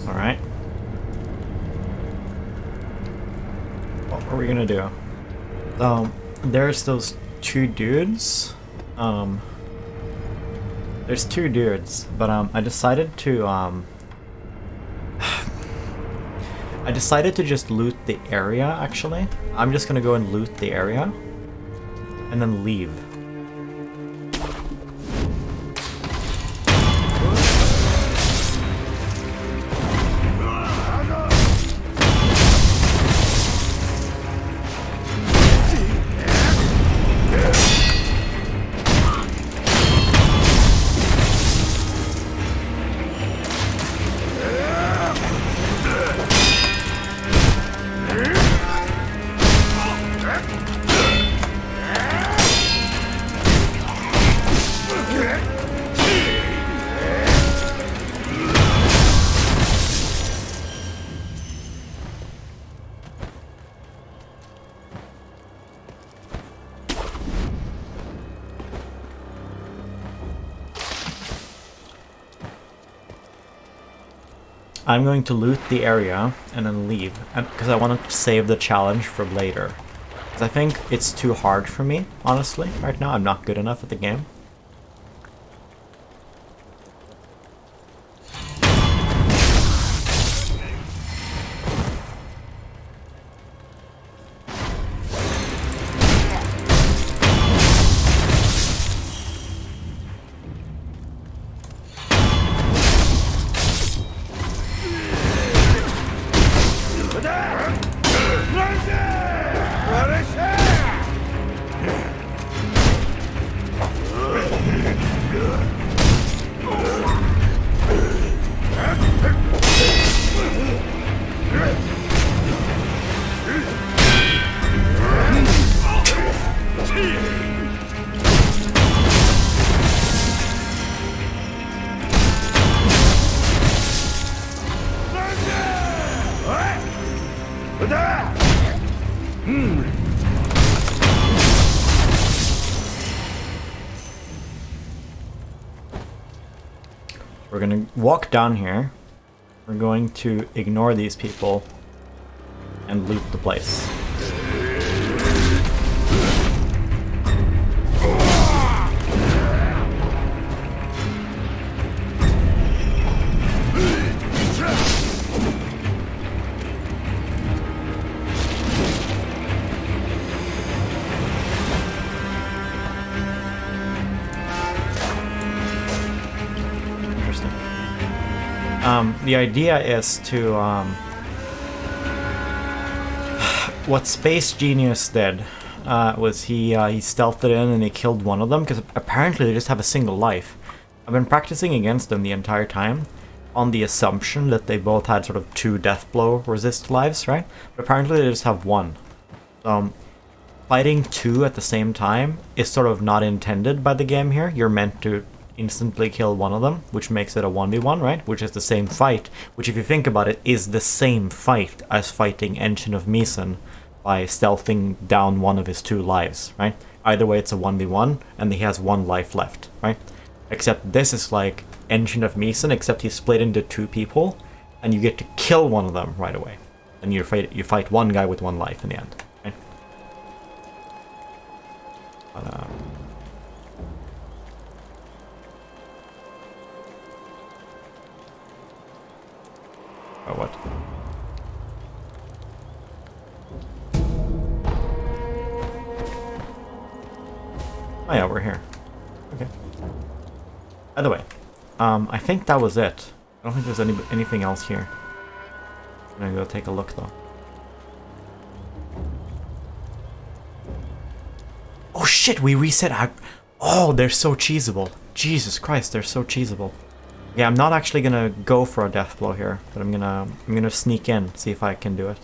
Alright. What are we gonna do? There's those two dudes. There's two dudes, but I decided to I decided to just loot the area, actually. I'm just gonna go and loot the area and then leave. I'm going to loot the area and then leave, because I want to save the challenge for later. Because I think it's too hard for me, honestly, right now. I'm not good enough at the game. We're gonna walk down here. We're going to ignore these people and loot the place. The idea is to, what Space Genius did was he stealthed it in and he killed one of them, because apparently they just have a single life. I've been practicing against them the entire time on the assumption that they both had sort of 2 death blow resist lives, right? But apparently they just have 1. Fighting 2 at the same time is sort of not intended by the game here. You're meant to instantly kill one of them, which makes it a 1v1, right? Which is the same fight, which if you think about it, is the same fight as fighting Engine of Meeson by stealthing down one of his 2 lives, right? Either way, it's a 1v1, and he has 1 life left, right? Except this is like Engine of Meeson, except he's split into 2 people, and you get to kill one of them right away. And you fight one guy with 1 life in the end, right? But, oh, what? Oh yeah, we're here. Okay. By the way, I think that was it. I don't think there's anything else here. I'm gonna go take a look though. Oh shit, we reset our... Oh, they're so cheesable. Jesus Christ, they're so cheesable. Yeah, I'm not actually gonna go for a death blow here, but I'm gonna sneak in, see if I can do it.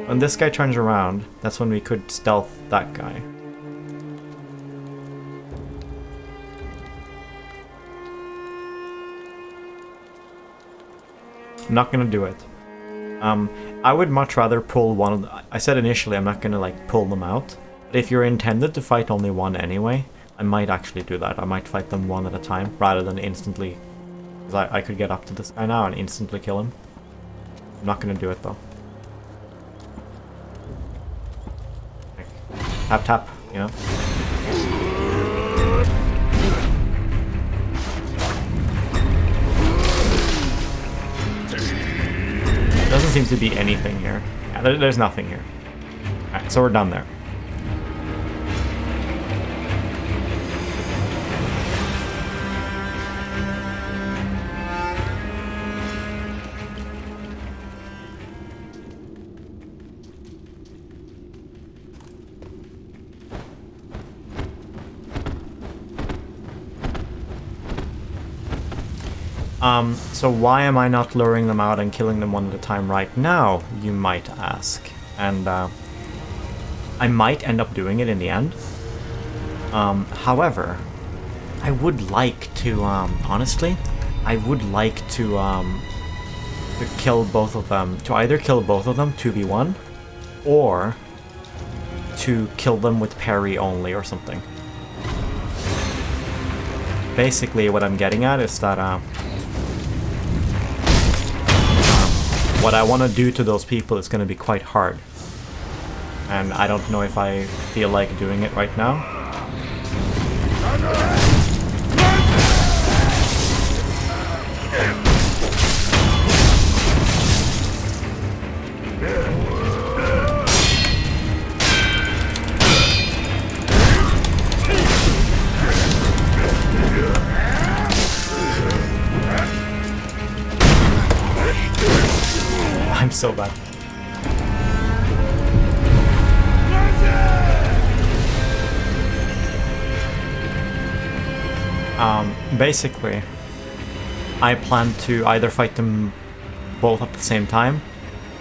When this guy turns around, that's when we could stealth that guy. I'm not gonna do it. I would much rather pull one of the... I said initially I'm not gonna like pull them out. But if you're intended to fight only one anyway, I might actually do that. I might fight them one at a time, rather than instantly... Because I could get up to this guy now and instantly kill him. I'm not gonna do it though. Like, tap tap, you know? Doesn't seem to be anything here. Yeah, there's nothing here. Alright, so we're done there. So why am I not luring them out and killing them one at a time right now, you might ask. And I might end up doing it in the end. However, I would like to, honestly, I would like to kill both of them, to either kill both of them 2v1, or to kill them with parry only or something. Basically, what I'm getting at is that, what I want to do to those people is going to be quite hard. And I don't know if I feel like doing it right now. I'm so bad. Basically, I plan to either fight them both at the same time,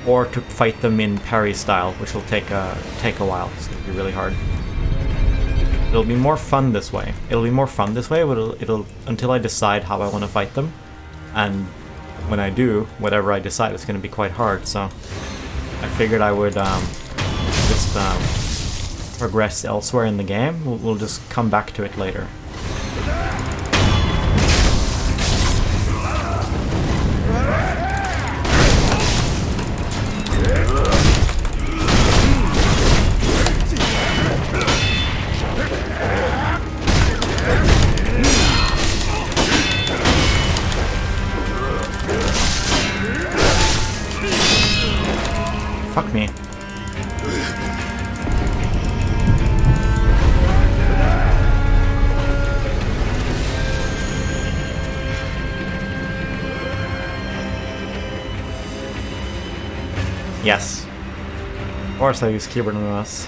or to fight them in parry style, which will take a while. It's gonna be really hard. It'll be more fun this way. But it'll until I decide how I want to fight them, and when I do, whatever I decide, it's going to be quite hard. So I figured I would just progress elsewhere in the game. We'll just come back to it later. Fuck me. Yes. Of course I use keyboard and mouse.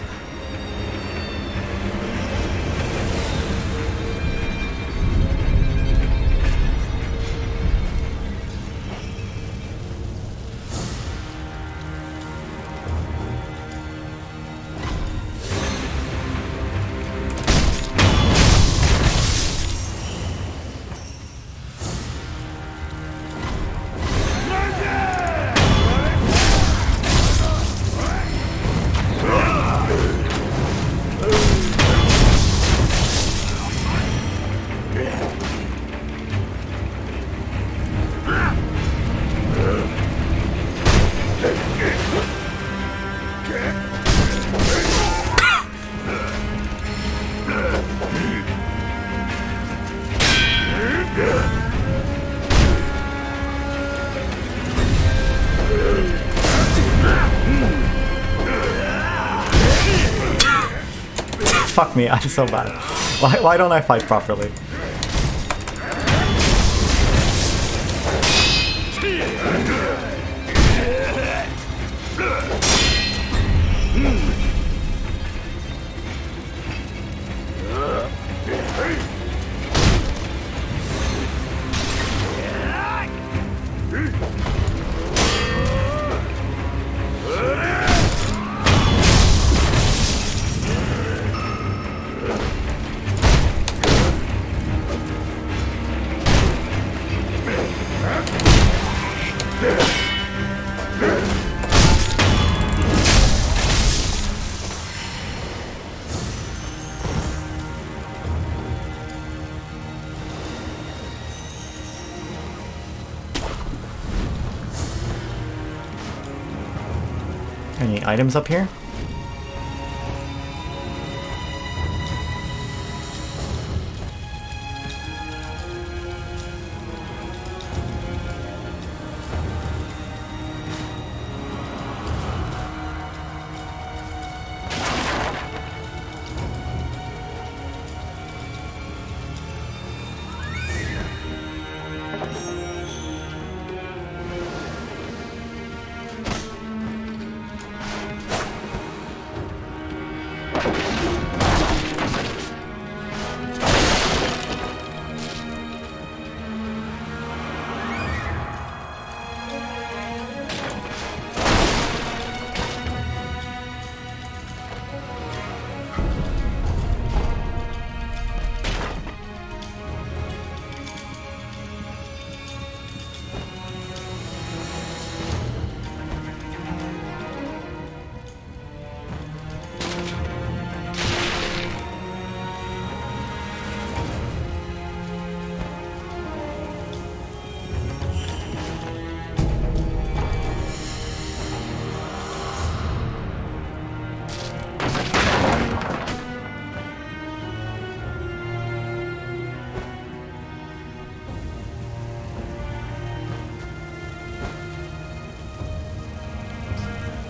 Fuck me, I'm so bad. Why don't I fight properly? Any items up here?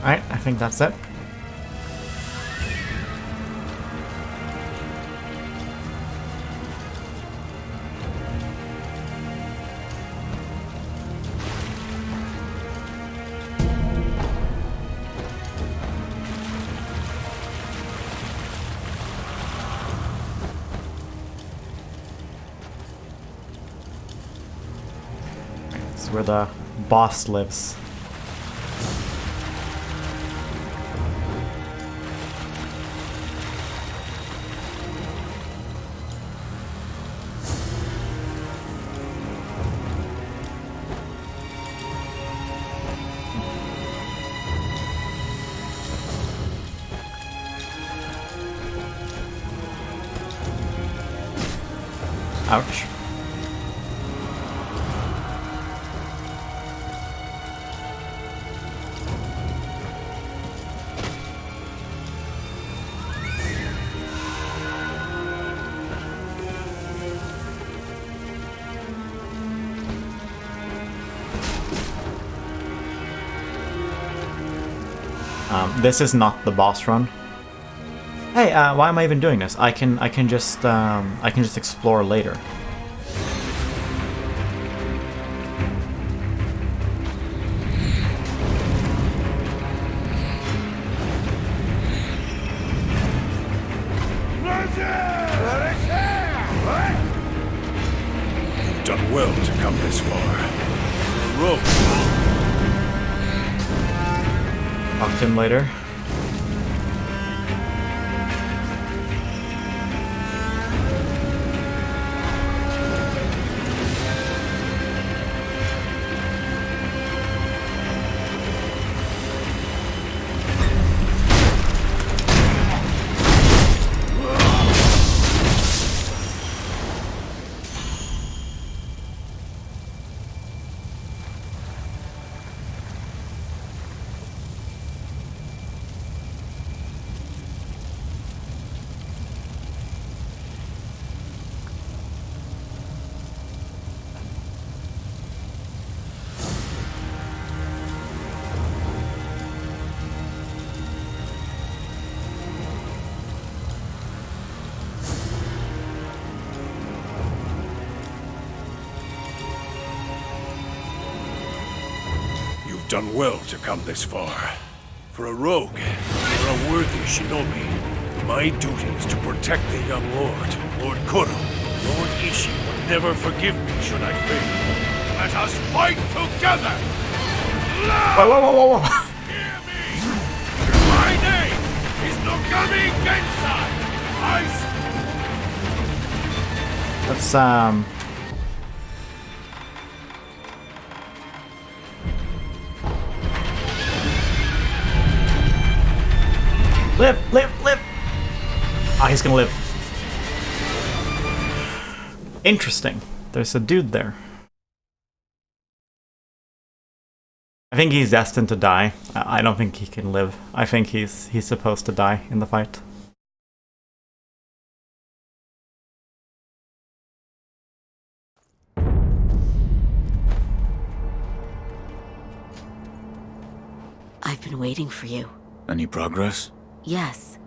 Alright, I think that's it. This is where the boss lives. Ouch. This is not the boss run. Hey, why am I even doing this? I can just explore later. You've done well to come this far. Rope. Talk to him later. Done well to come this far. For a rogue, for a worthy shinobi, my duty is to protect the young lord, Lord Kuro. Lord Ishii would never forgive me should I fail. Let us fight together! Whoa, whoa, whoa, whoa, whoa. Hear me! My name is Nogami Gensai! Let's, Live! Live! Live! Ah, he's gonna live. Interesting. There's a dude there. I think he's destined to die. I don't think he can live. I think he's supposed to die in the fight. I've been waiting for you. Any progress? Yes,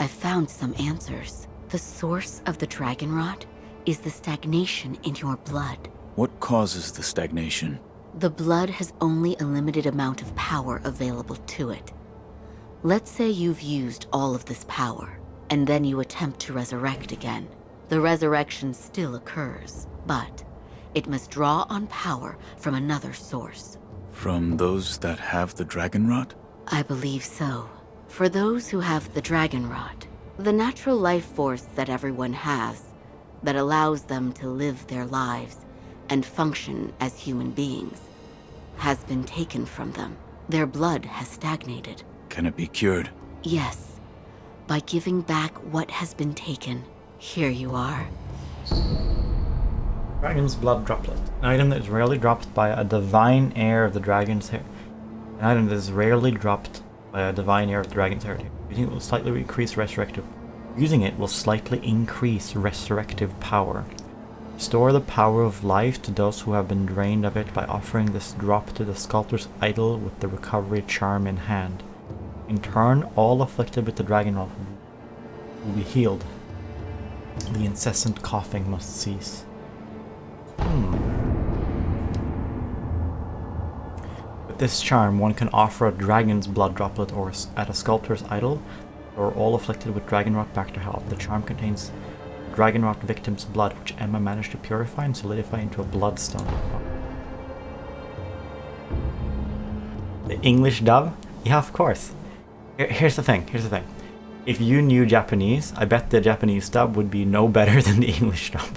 I've found some answers. The source of the dragon rot is the stagnation in your blood. What causes the stagnation? The blood has only a limited amount of power available to it. Let's say you've used all of this power, and then you attempt to resurrect again. The resurrection still occurs, but it must draw on power from another source. From those that have the dragon rot? I believe so. For those who have the dragon rot, the natural life force that everyone has, that allows them to live their lives and function as human beings, has been taken from them. Their blood has stagnated. Can it be cured? Yes. By giving back what has been taken. Here you are. Dragon's Blood Droplet. An item that is rarely dropped by a divine heir of the dragon's hair. An item that is rarely dropped by a divine heir of the dragon's heritage. Using it will slightly increase resurrective. Using it will slightly increase resurrective power. Restore the power of life to those who have been drained of it by offering this drop to the sculptor's idol with the recovery charm in hand. In turn, all afflicted with the dragon rot will be healed. The incessant coughing must cease. With this charm, one can offer a dragon's blood droplet or at a sculptor's idol, or all afflicted with dragon rot back to health. The charm contains dragon rot victim's blood, which Emma managed to purify and solidify into a bloodstone. The English dub? Yeah, of course. Here's the thing. If you knew Japanese, I bet the Japanese dub would be no better than the English dub.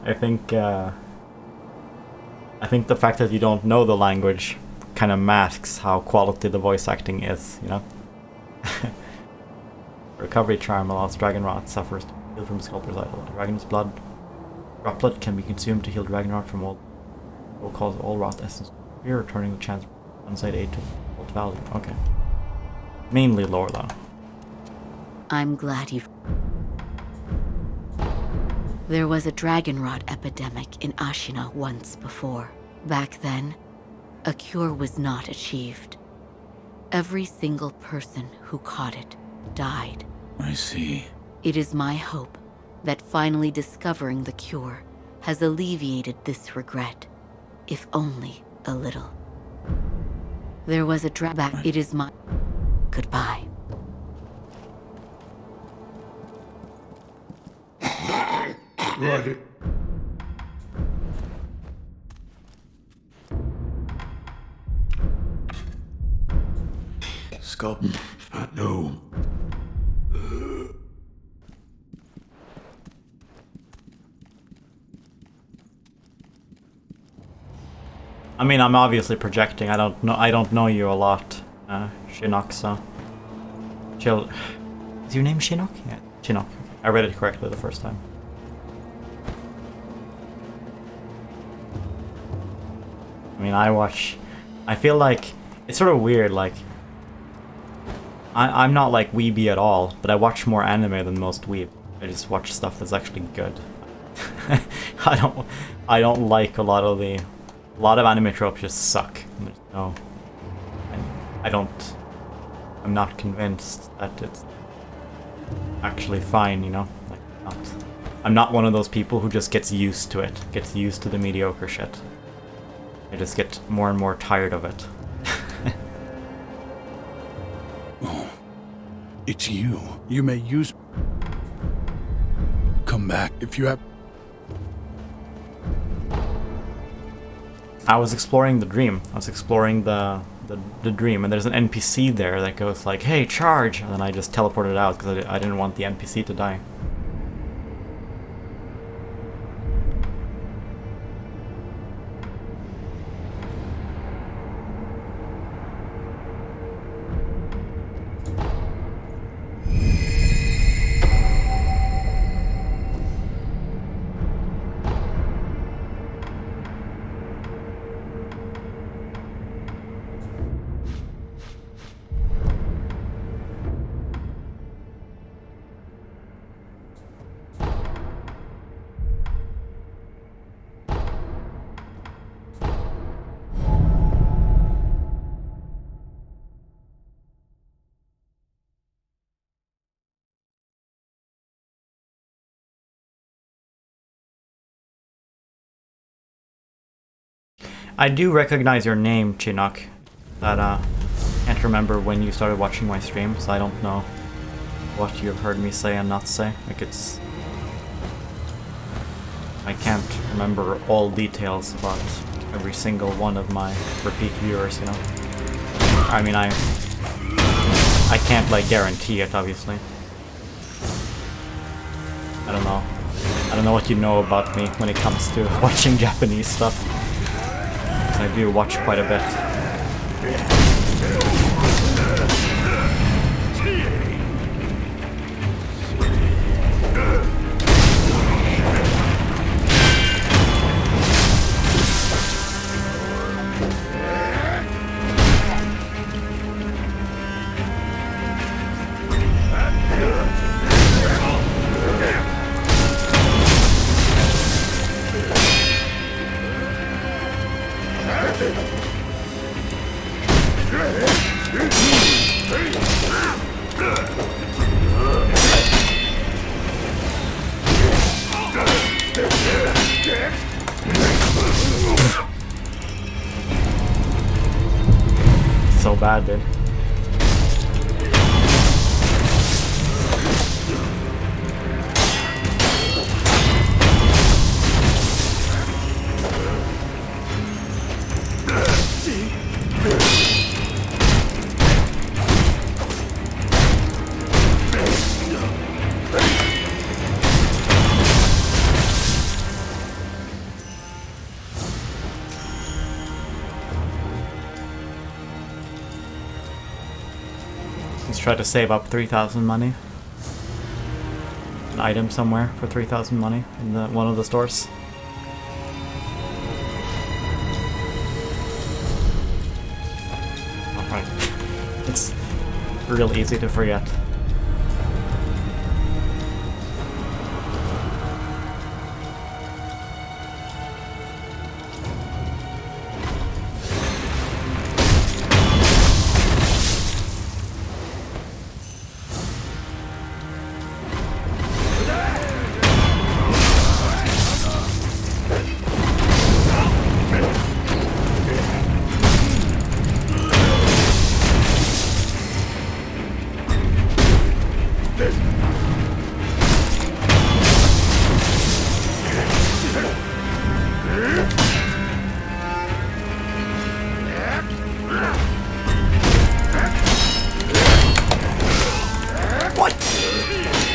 I think the fact that you don't know the language kind of masks how quality the voice acting is, you know? Recovery charm allows dragon rot sufferers to heal from sculptor's idol. Dragon's blood droplet can be consumed to heal dragon rot from all. It will cause all rot essence to disappear, returning the chance for onside aid to full value. Okay. Mainly lore though. I'm glad you've... There was a dragon rot epidemic in Ashina once before. Back then, a cure was not achieved. Every single person who caught it died. I see. It is my hope that finally discovering the cure has alleviated this regret, if only a little. There was a drawback. It is my... Goodbye. Right. Sculpt. No. I mean, I'm obviously projecting. I don't know you a lot, Shinnok. So, Chill. Is your name Shinnok? Yeah, Shinnok. I read it correctly the first time. I mean, I feel like it's sort of weird. Like, I'm not like weeby at all, but I watch more anime than most weeb. I just watch stuff that's actually good. I don't like a lot of anime tropes just suck. There's no, I'm not convinced that it's actually fine, you know? Like, I'm not one of those people who just gets used to it, gets used to the mediocre shit. I just get more and more tired of it. Oh, it's you. You may use... Come back if you have... I was exploring the dream. I was exploring the dream, and there's an NPC there that goes like, "Hey, charge!" And then I just teleported out because I didn't want the NPC to die. I do recognize your name, Chinook. But can't remember when you started watching my stream, so I don't know what you've heard me say and not say. Like it's... I can't remember all details about every single one of my repeat viewers, you know. I mean, I can't, like, guarantee it, obviously. I don't know. I don't know what you know about me when it comes to watching Japanese stuff. 'Cause I do watch quite a bit. So bad, dude. Let's try to save up 3,000 money. An item somewhere for 3,000 money in one of the stores. Alright. It's real easy to forget.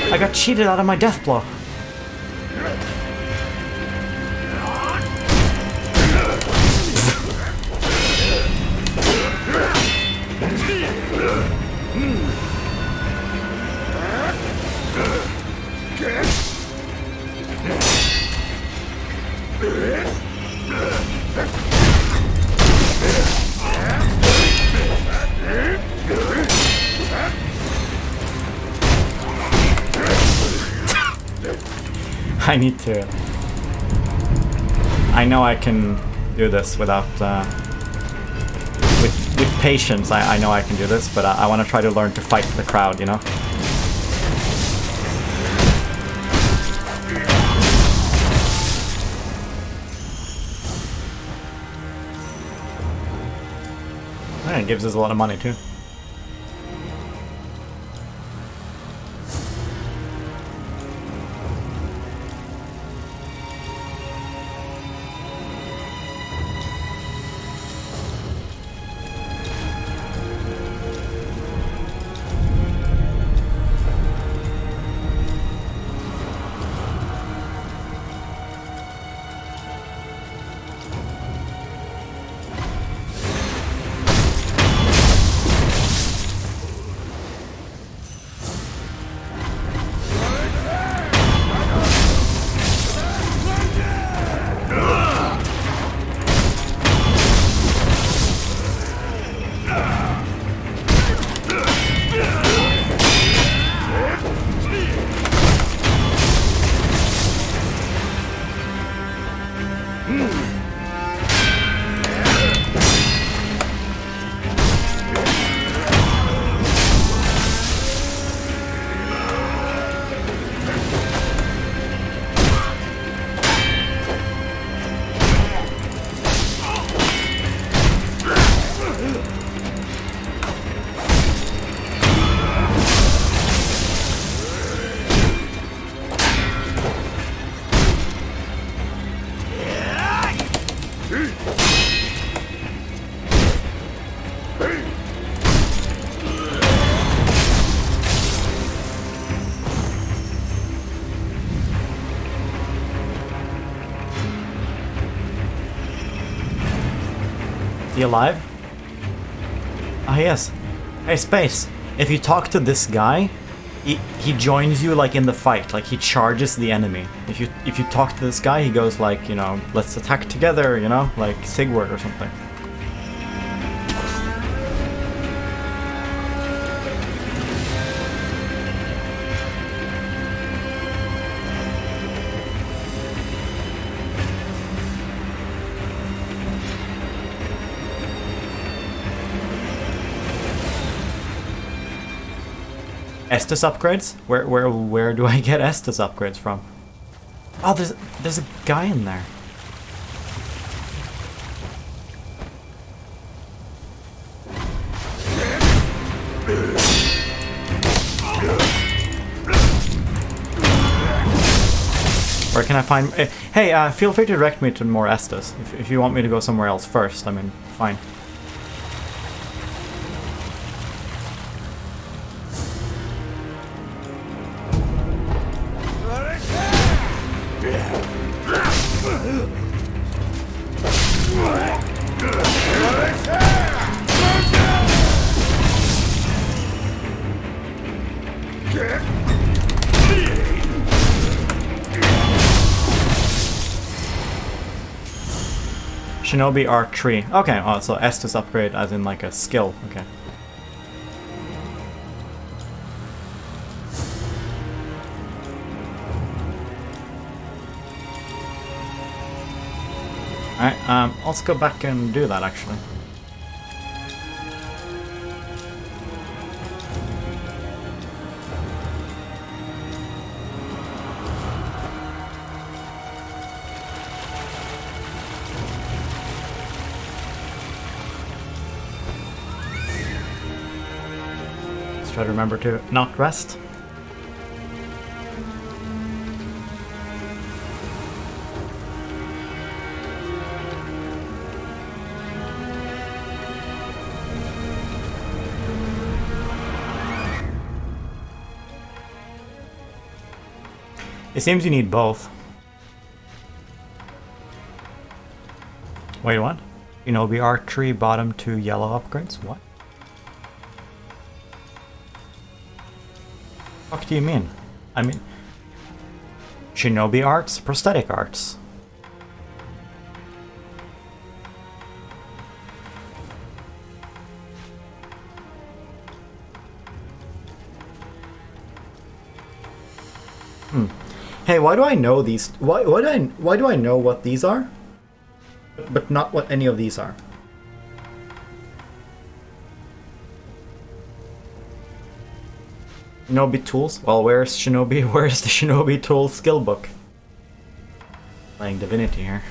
I got cheated out of my death blow. I need to... I know I can do this without... with patience, I know I can do this, but I want to try to learn to fight the crowd, you know? And it gives us a lot of money, too. alive? Ah, yes. Hey, Space. If you talk to this guy, he joins you like in the fight. Like he charges the enemy. If you talk to this guy, he goes like, you know, let's attack together. You know, like Sigurd or something. Estus upgrades? Where do I get Estus upgrades from? Oh, there's a guy in there. Where can I find? Hey, feel free to direct me to more Estus if you want me to go somewhere else first. I mean, fine. Shinobi Art Tree. Okay, oh, so Estus upgrade as in like a skill. Okay. Alright, let's go back and do that actually. Try to remember to not rest. It seems you need both. Wait, what? Shinobi Archery bottom 2 yellow upgrades? What? What do you mean? I mean, Shinobi arts, prosthetic arts. Hey, why do I know these? Why do I know what these are, but not what any of these are? Shinobi tools? Well, where's Shinobi? Where's the Shinobi tool skill book? Playing Divinity here.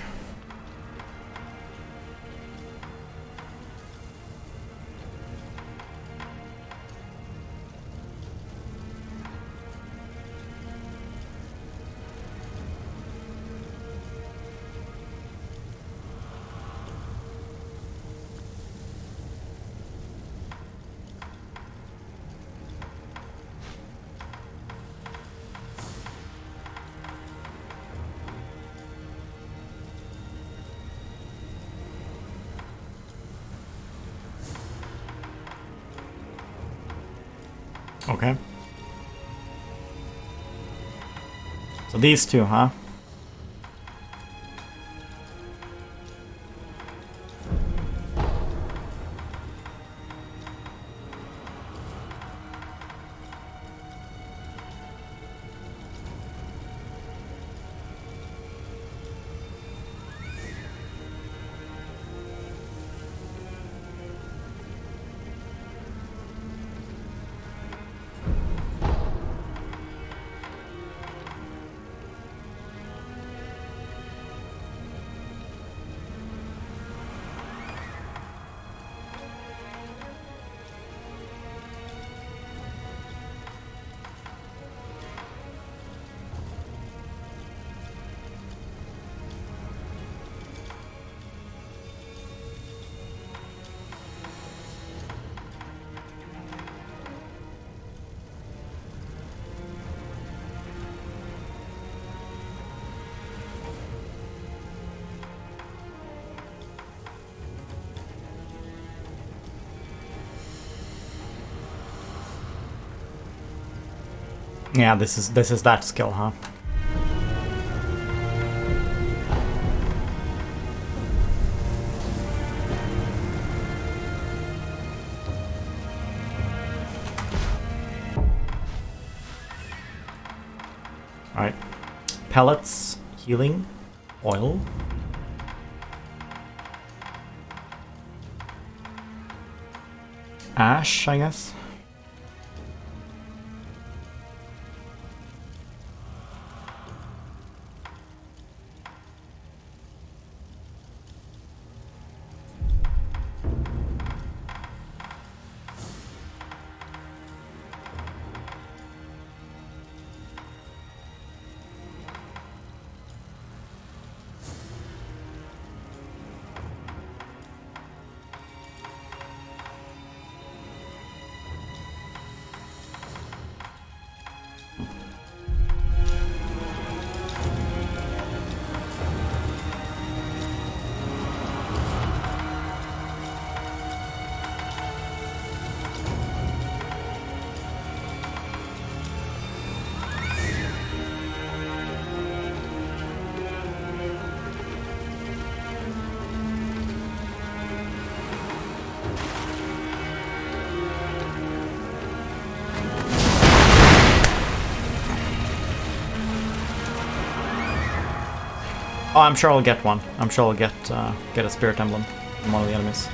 Okay. So these two, huh? Yeah, this is that skill, huh? Alright. Pellets, healing, oil. Ash, I guess. Oh, I'm sure I'll get one. I'm sure I'll get a spirit emblem from one of the enemies.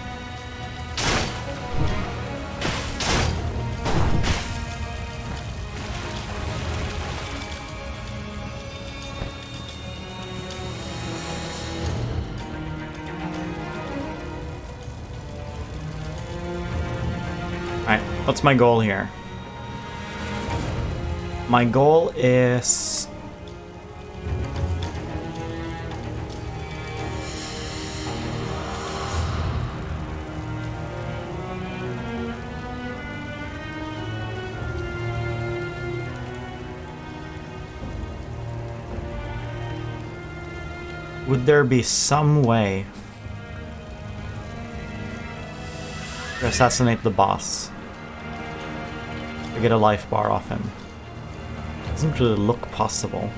Alright, what's my goal here? My goal is... Would there be some way to assassinate the boss? To get a life bar off him? Doesn't really look possible.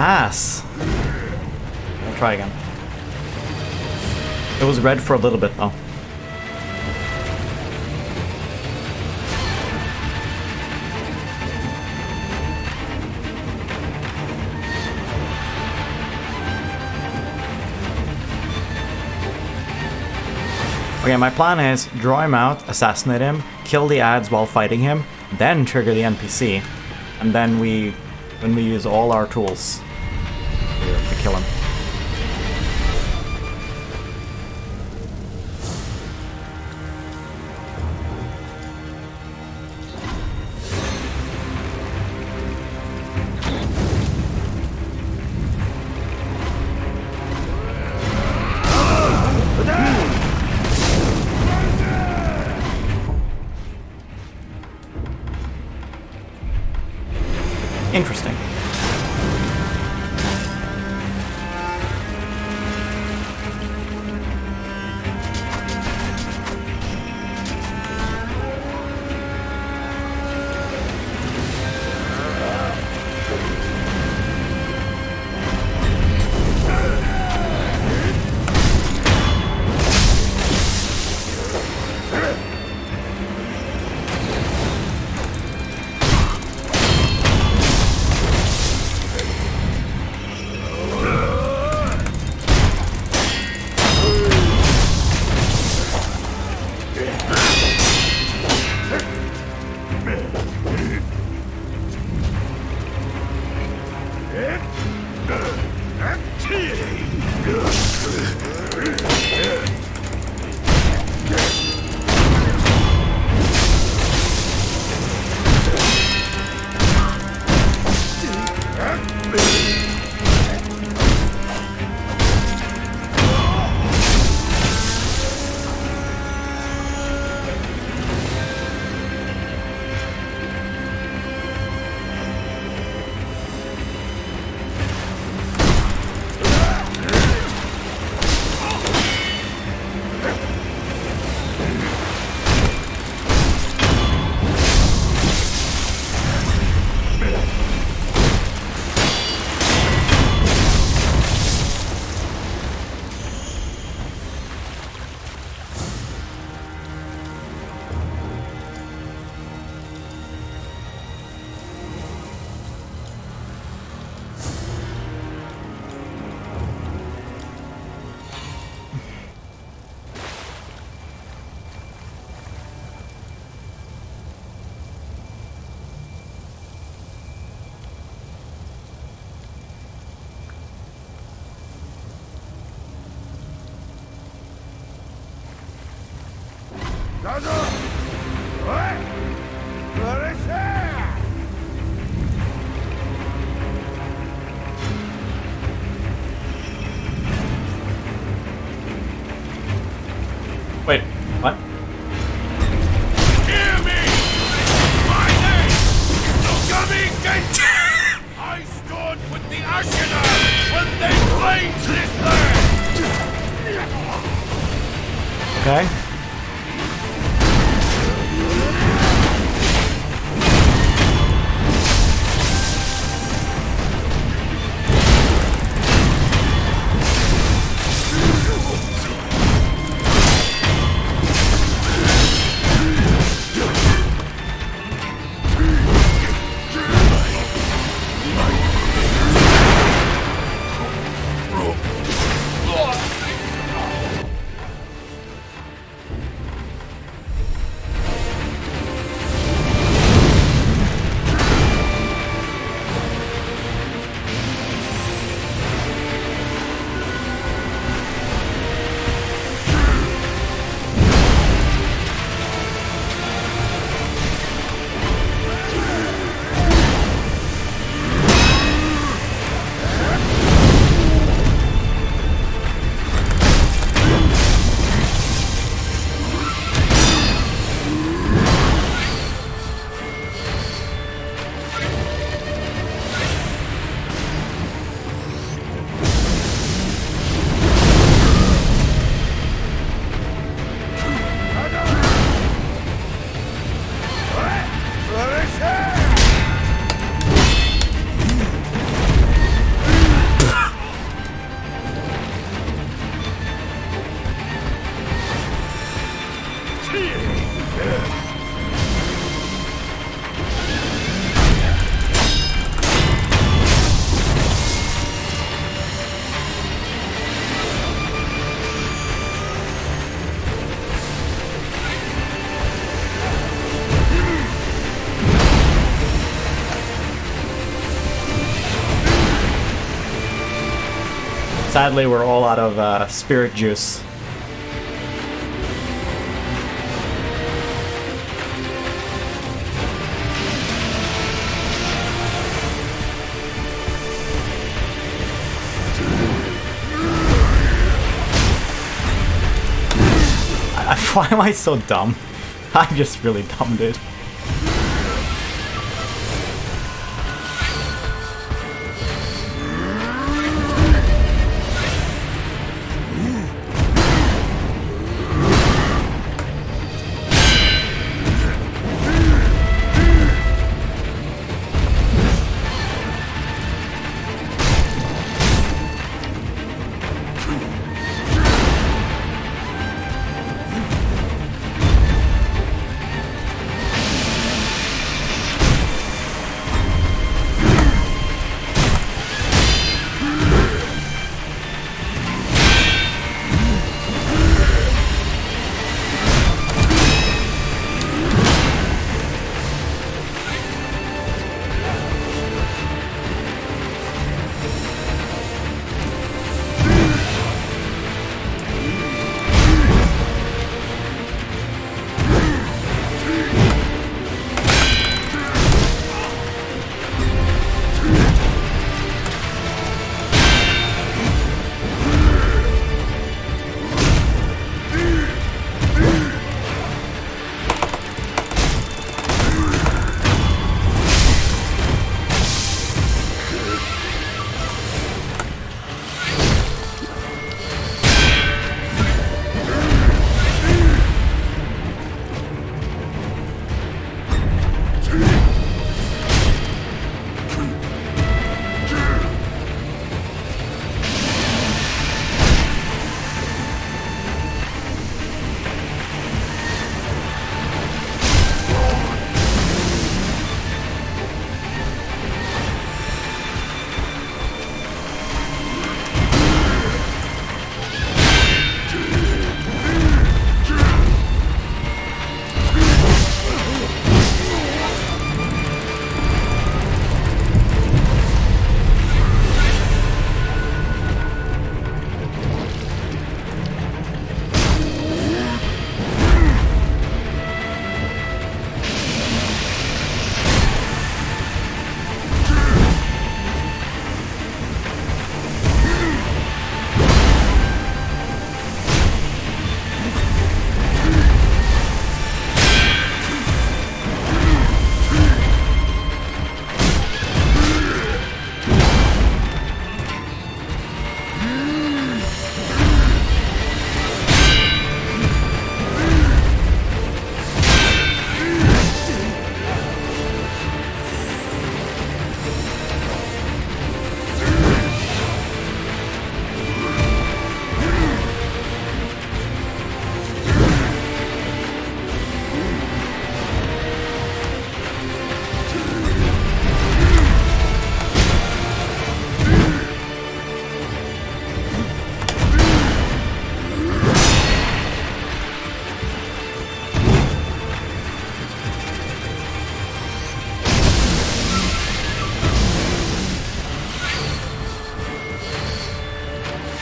ass. I'll try again. It was red for a little bit though. Okay, my plan is draw him out, assassinate him, kill the ads while fighting him, then trigger the NPC, and then when we use all our tools to kill him. Interesting. Wait, what? Hear me! My name is Nogami Genji! I stood with the Ashina when they claimed this land! Okay. Sadly, we're all out of spirit juice. Why am I so dumb? I'm just really dumb, dude.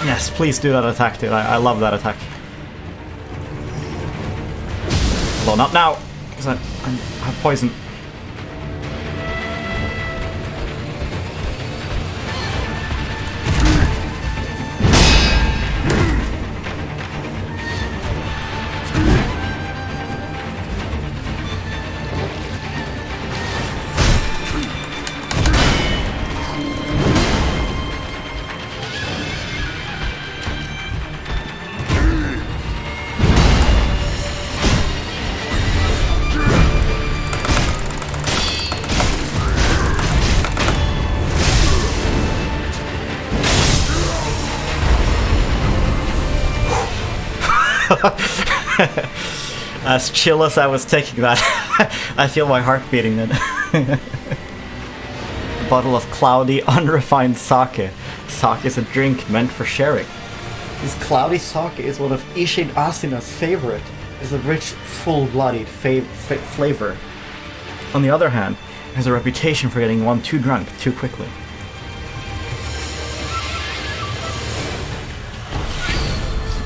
Yes, please do that attack, dude. I love that attack. Although not now, because I have poison. As chill as I was taking that, I feel my heart beating then. A bottle of cloudy, unrefined sake. Sake is a drink meant for sharing. This cloudy sake is one of Isshin Asina's favorite. It's a rich, full-blooded flavor. On the other hand, it has a reputation for getting one too drunk too quickly.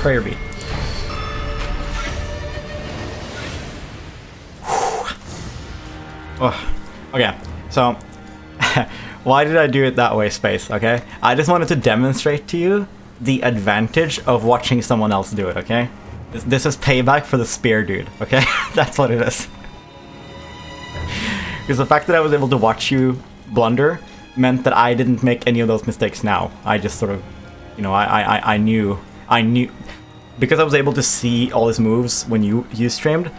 prayer beat. Oh, okay, so why did I do it that way, Space? Okay, I just wanted to demonstrate to you the advantage of watching someone else do it. Okay, this is payback for the spear dude. Okay, that's what it is. Because the fact that I was able to watch you blunder meant that I didn't make any of those mistakes now. I just sort of, you know, I knew, because I was able to see all his moves when you streamed,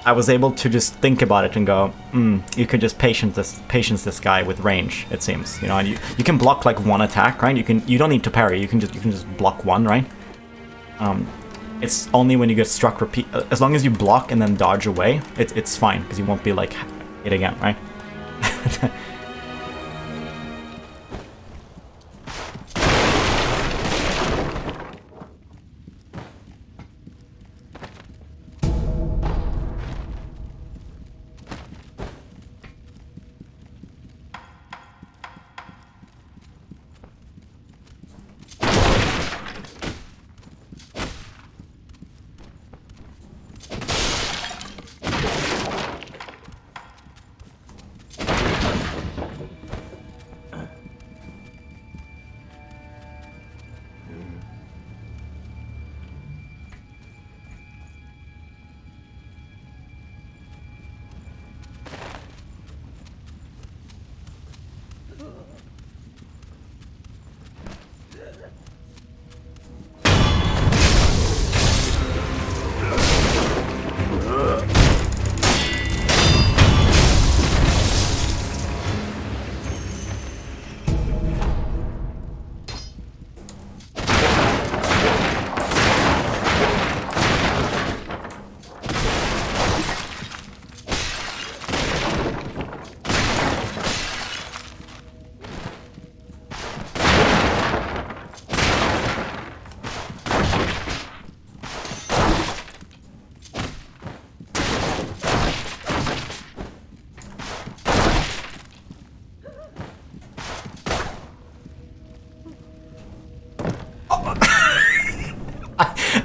I was able to just think about it and go, you could just patience this guy with range, it seems. You know, and you can block like one attack, right? You don't need to parry, you can just block one, right? It's only when you get struck repeat, as long as you block and then dodge away, it's fine, because you won't be like hit again, right?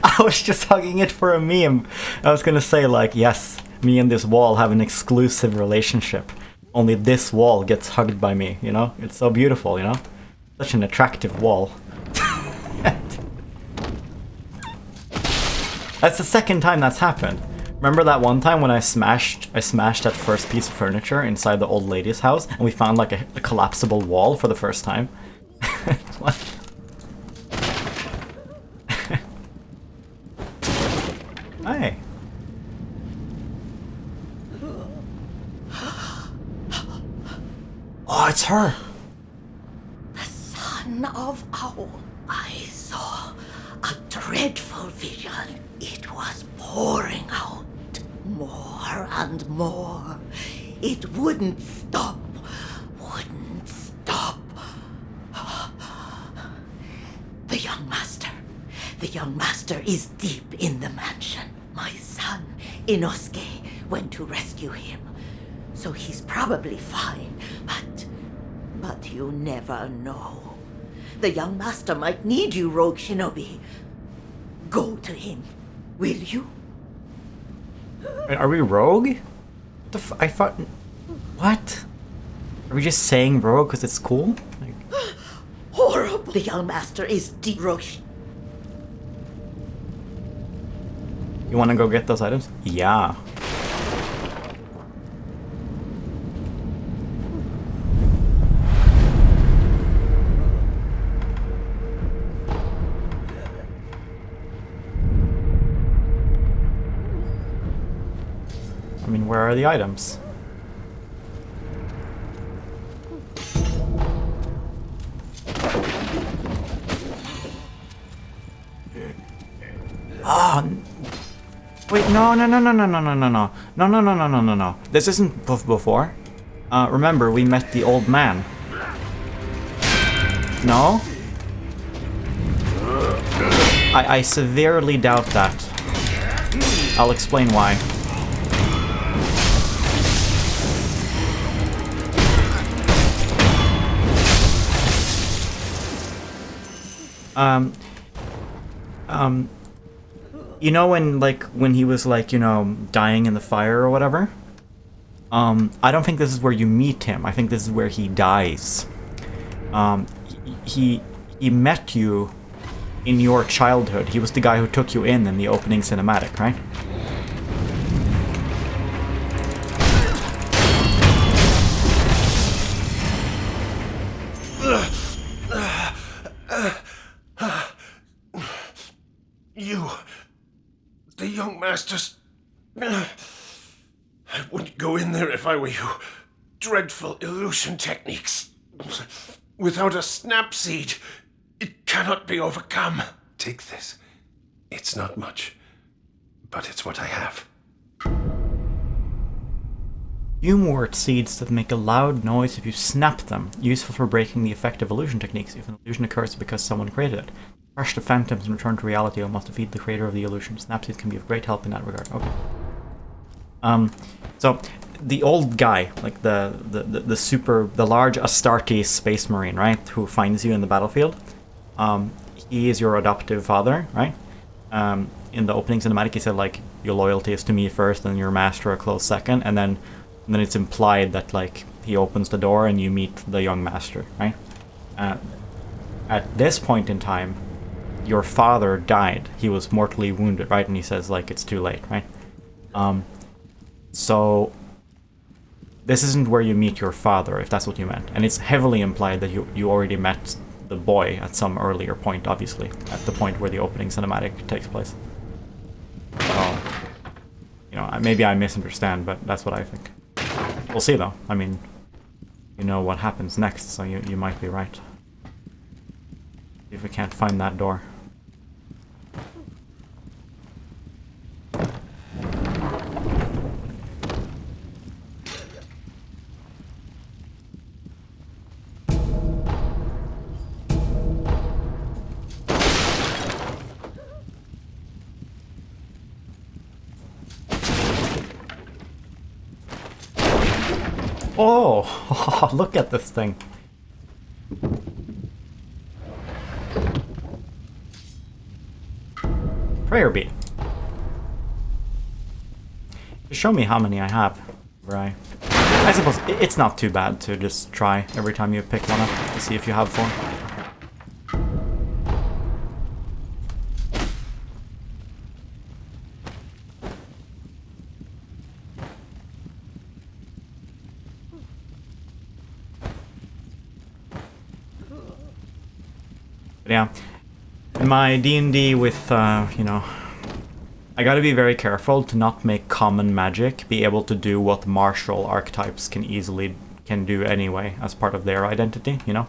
I was just hugging it for a meme. I was gonna say, like, yes, me and this wall have an exclusive relationship. Only this wall gets hugged by me, you know? It's so beautiful, you know? Such an attractive wall. That's the second time that's happened. Remember that one time when I smashed that first piece of furniture inside the old lady's house, and we found like a collapsible wall for the first time? What? Hi. Oh, it's her. The son of Owl. I saw a dreadful vision. It was pouring out more and more. It wouldn't stop. Wouldn't stop. The young master. The young master is deep in the mansion. My son, Inosuke, went to rescue him. So he's probably fine, but you never know. The young master might need you, rogue shinobi. Go to him, will you? Are we rogue? I thought... What? Are we just saying rogue because it's cool? Like... Horrible! The young master is deep rogue. You want to go get those items? Yeah. I mean, where are the items? Ah, wait, no. This isn't before. Remember, we met the old man. No? I severely doubt that. I'll explain why. You know when he was like, you know, dying in the fire or whatever? I don't think this is where you meet him. I think this is where he dies. He met you in your childhood. He was the guy who took you in the opening cinematic, right? You... the young masters... I wouldn't go in there if I were you. Dreadful illusion techniques. Without a snap seed, it cannot be overcome. Take this. It's not much, but it's what I have. Humewort seeds that make a loud noise if you snap them, useful for breaking the effect of illusion techniques if an illusion occurs because someone created it. Crush the phantoms and return to reality or must defeat the creator of the illusion. Snap seeds can be of great help in that regard. Okay. So the old guy, like the large Astartes space marine, right, who finds you in the battlefield, he is your adoptive father, right? In the opening cinematic, he said like your loyalty is to me first, and your master a close second, and then it's implied that like he opens the door and you meet the young master, right? At this point in time, your father died. He was mortally wounded, right? And he says like it's too late, right? So this isn't where you meet your father, if that's what you meant. And it's heavily implied that you already met the boy at some earlier point, obviously, at the point where the opening cinematic takes place. So, you know, maybe I misunderstand, but that's what I think. We'll see, though. I mean, you know what happens next, so you might be right. If we can't find that door. Oh, look at this thing. Prayer bead. Just show me how many I have. Right. I suppose it's not too bad to just try every time you pick one up to see if you have 4. Yeah, in my D&D with, you know, I gotta be very careful to not make common magic be able to do what martial archetypes can do anyway as part of their identity, you know?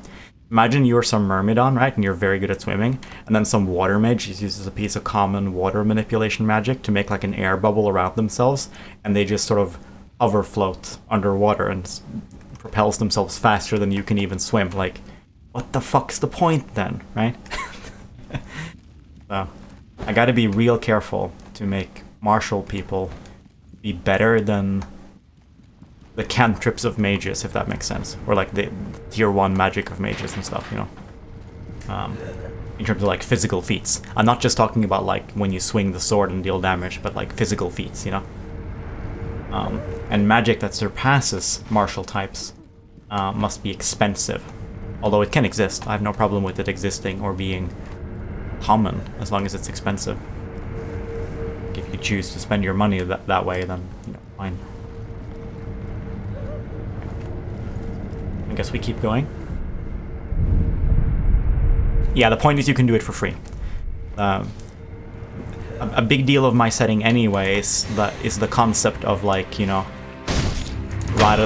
Imagine you're some myrmidon, right, and you're very good at swimming, and then some water mage uses a piece of common water manipulation magic to make like an air bubble around themselves, and they just sort of hover float underwater and propels themselves faster than you can even swim, like... What the fuck's the point then, right? So, I gotta be real careful to make martial people be better than the cantrips of mages, if that makes sense. Or like the tier 1 magic of mages and stuff, you know? In terms of like physical feats. I'm not just talking about like when you swing the sword and deal damage, but like physical feats, you know? And magic that surpasses martial types must be expensive. Although it can exist. I have no problem with it existing or being common, as long as it's expensive. If you choose to spend your money that way, then, you know, fine. I guess we keep going. Yeah, the point is you can do it for free. A big deal of my setting anyways is the concept of, like, you know, rather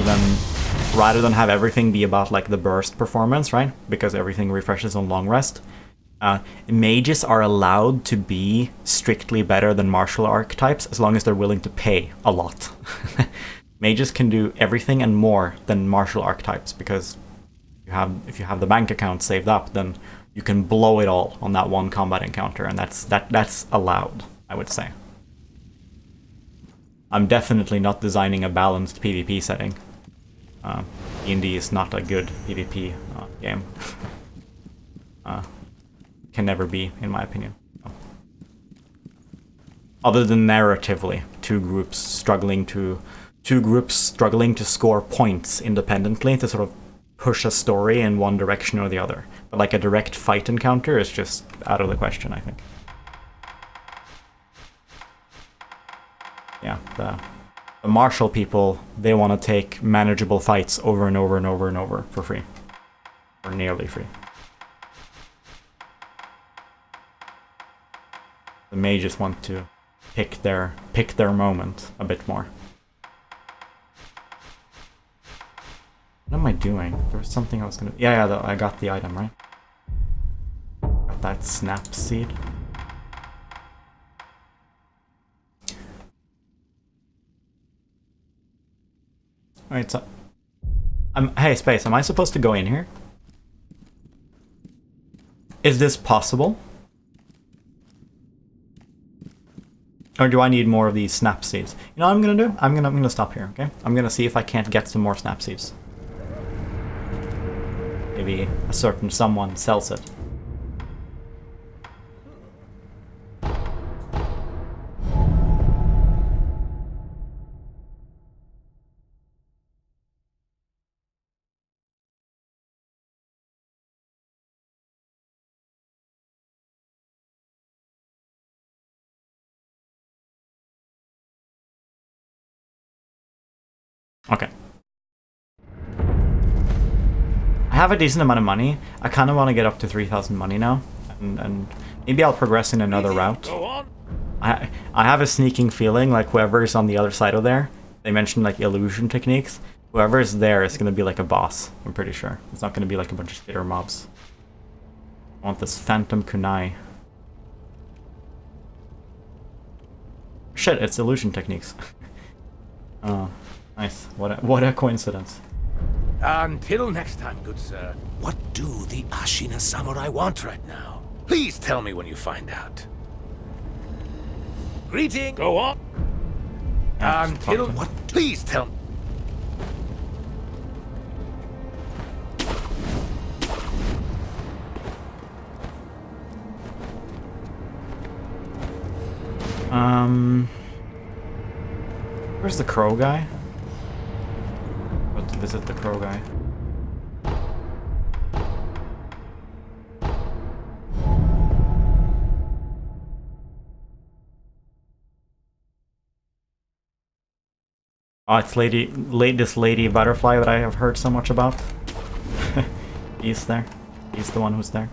than have everything be about like the burst performance, right? Because everything refreshes on long rest. Mages are allowed to be strictly better than martial archetypes as long as they're willing to pay a lot. Mages can do everything and more than martial archetypes because if you have the bank account saved up, then you can blow it all on that one combat encounter, and that's allowed, I would say. I'm definitely not designing a balanced PvP setting. D&D is not a good PvP game. Can never be, in my opinion. other than narratively, two groups struggling to score points independently to sort of push a story in one direction or the other. But like a direct fight encounter is just out of the question, I think. Yeah, the martial people, they want to take manageable fights over and over and over and over for free. Or nearly free. The mages want to pick their moment a bit more. What am I doing? There was something I was gonna... Yeah, I got the item, right? Got that snap seed. Alright, so... Hey, Space, am I supposed to go in here? Is this possible? Or do I need more of these snap seeds? You know what I'm gonna do? I'm gonna stop here, okay? I'm gonna see if I can't get some more snap seeds. Maybe a certain someone sells it. Okay. I have a decent amount of money. I kind of want to get up to 3,000 money now. And maybe I'll progress in another route. Go on. I have a sneaking feeling like whoever's on the other side of there, they mentioned like illusion techniques. Whoever's there is going to be like a boss, I'm pretty sure. It's not going to be like a bunch of spitter mobs. I want this phantom kunai. Shit, it's illusion techniques. Oh, nice. What a coincidence. Until next time, good sir. What do the Ashina Samurai want right now? Please tell me when you find out. Greeting. Go on. Until what? Please tell me. Where's the crow guy? About to visit the crow guy. Oh, it's this lady butterfly that I have heard so much about. He's there. He's the one who's there.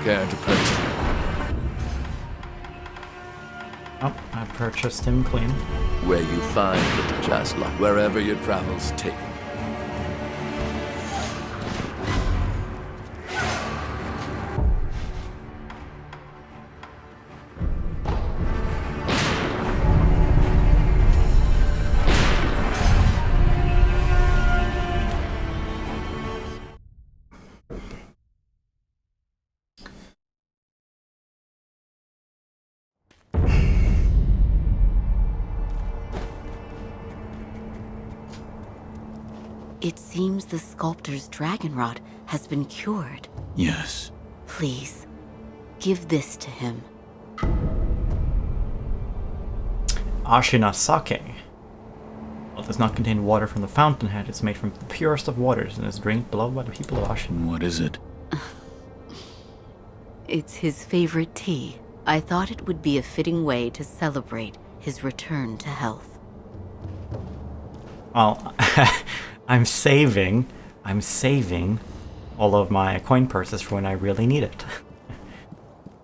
Care to purchase? Oh, I purchased him clean. Where you find it, just like wherever your travels take. It seems the sculptor's dragon rot has been cured. Yes. Please, give this to him. Ashina sake. Well, it does not contain water from the fountainhead. It's made from the purest of waters and is drank beloved by the people of Ashina. What is it? It's his favorite tea. I thought it would be a fitting way to celebrate his return to health. Well, I'm saving all of my coin purses for when I really need it.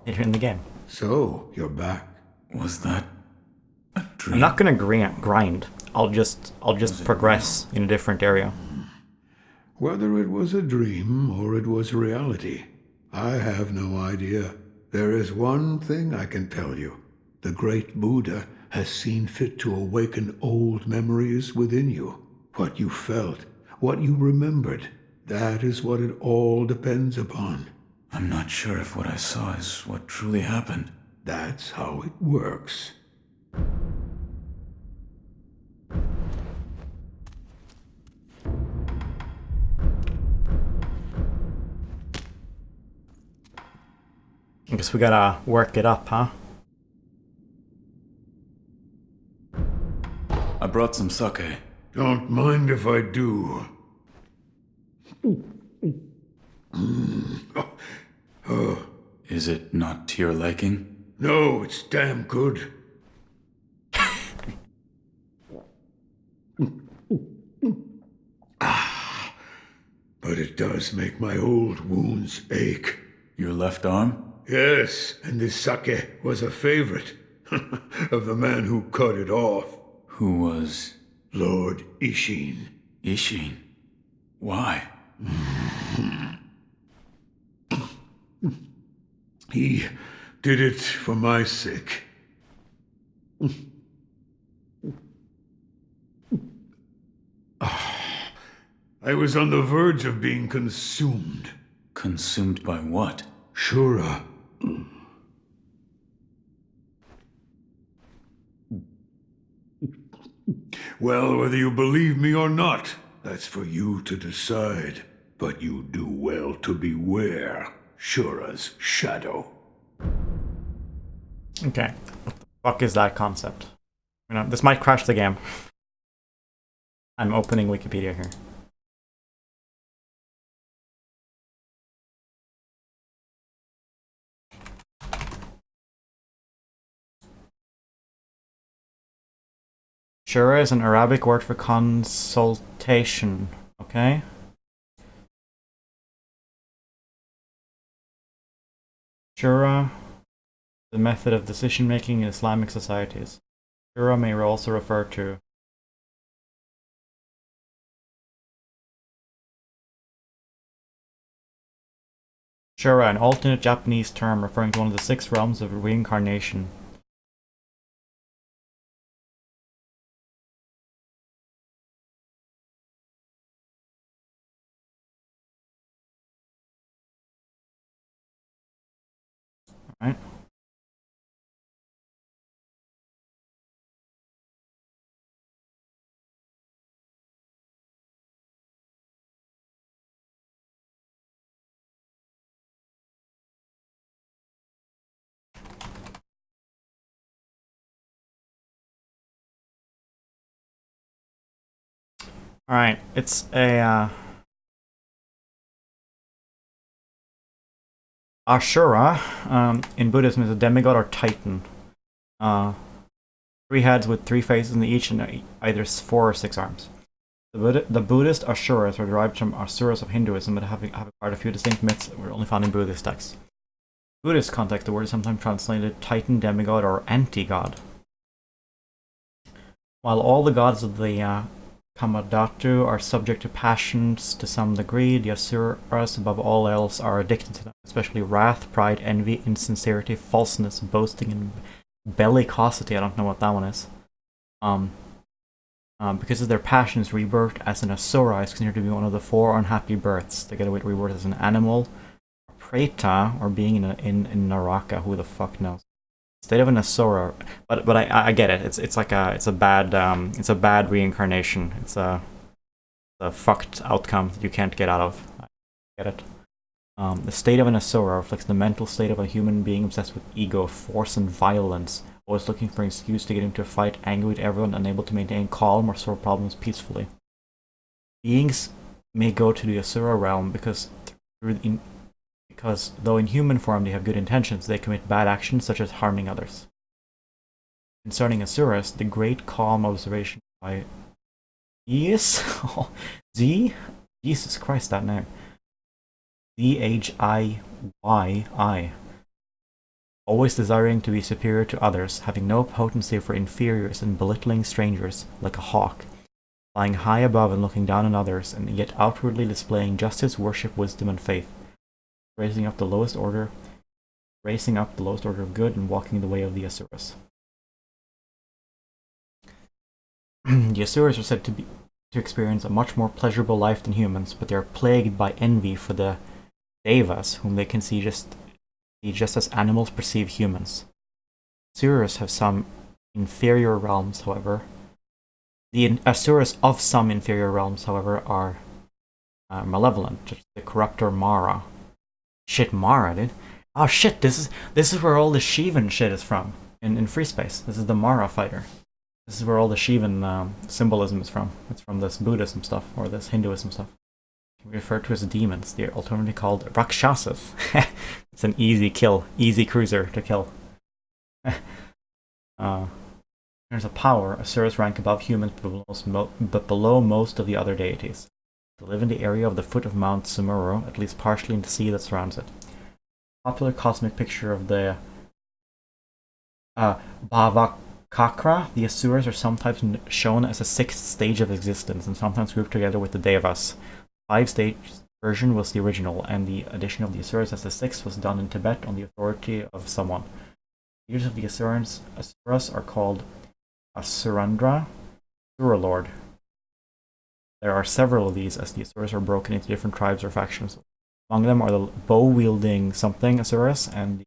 Later in the game. So, you're back. Was that a dream? I'm not gonna grind. I'll just progress in a different area. Whether it was a dream or it was reality, I have no idea. There is one thing I can tell you. The great Buddha has seen fit to awaken old memories within you. What you felt, what you remembered, that is what it all depends upon. I'm not sure if what I saw is what truly happened. That's how it works. I guess we gotta work it up, huh? I brought some sake. Don't mind if I do. Is it not to your liking? No, it's damn good. But it does make my old wounds ache. Your left arm? Yes, and this sake was a favorite of the man who cut it off. Who was Lord Ishin. Ishin? Why? He did it for my sake. I was on the verge of being consumed. Consumed by what? Shura. Well, whether you believe me or not, that's for you to decide. But you do well to beware Shura's shadow. Okay. What the fuck is that concept? You know, this might crash the game. I'm opening Wikipedia here. Shura is an Arabic word for consultation, okay? Shura, the method of decision-making in Islamic societies. Shura may also refer to Shura, an alternate Japanese term referring to one of the 6 realms of reincarnation. Alright. Alright, it's a Ashura, in Buddhism, is a demigod or titan. 3 heads with 3 faces in each and either 4 or 6 arms. The Buddhist Asuras are derived from Asuras of Hinduism, but have acquired a few distinct myths that were only found in Buddhist texts. In Buddhist context, the word is sometimes translated titan, demigod, or anti-god. While all the gods of the Kamadhatu are subject to passions to some degree, the Asuras above all else are addicted to them, especially wrath, pride, envy, insincerity, falseness, boasting, and bellicosity. I don't know what that one is. Because of their passions, rebirth as an Asura is considered to be one of the 4 unhappy births, together with rebirth as an animal, Preta, or being in Naraka. Who the fuck knows? State of an Asura, but I get it. It's a bad reincarnation. It's a fucked outcome that you can't get out of. I get it. The state of an Asura reflects the mental state of a human being obsessed with ego, force, and violence, always looking for an excuse to get into a fight, angry with everyone, unable to maintain calm or solve problems peacefully. Beings may go to the Asura realm because though in human form they have good intentions, they commit bad actions such as harming others. Concerning Asuras, the great calm observation by Jesus Christ, that name. Dhiyi, always desiring to be superior to others, having no potency for inferiors and belittling strangers, like a hawk, flying high above and looking down on others, and yet outwardly displaying justice, worship, wisdom, and faith, raising up the lowest order of good and walking the way of the Asuras. The Asuras are said to experience a much more pleasurable life than humans, but they are plagued by envy for the devas, whom they can see just as animals perceive humans. Asuras have some inferior realms, however. The Asuras of some inferior realms, however, are malevolent, just the corruptor Mara. Shit, Mara, dude. Oh shit, this is where all the Shivan shit is from in Free Space. This is the Mara fighter. This is where all the Shivan symbolism is from. It's from this Buddhism stuff, or this Hinduism stuff. Referred to as demons. They're alternatively called Rakshasas. It's an easy kill, easy cruiser to kill. There's a power. Asuras rank above humans, but below most of the other deities. They live in the area of the foot of Mount Sumuro, at least partially in the sea that surrounds it. Popular cosmic picture of the Bhavakakra, the Asuras are sometimes shown as a sixth stage of existence, and sometimes grouped together with the Devas. 5-stage version was the original, and the addition of the Asuras as the sixth was done in Tibet on the authority of someone. Leaders of the Asuras are called Asurandra, Asura Lord. There are several of these, as the Asuras are broken into different tribes or factions. Among them are the bow-wielding something Asuras and the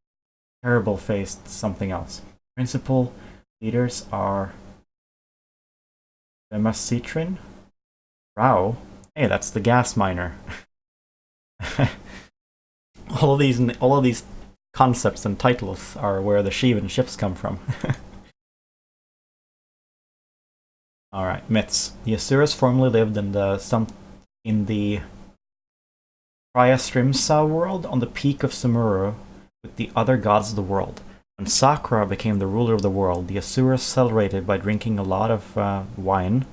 terrible-faced something else. Principal leaders are Demasitrin, Rao. Hey, that's the gas miner. all of these concepts and titles are where the Shivan ships come from. Alright, myths. The Asuras formerly lived in the Prayastrimsa world on the peak of Sumuru with the other gods of the world. When Sakra became the ruler of the world, the Asuras celebrated by drinking a lot of wine,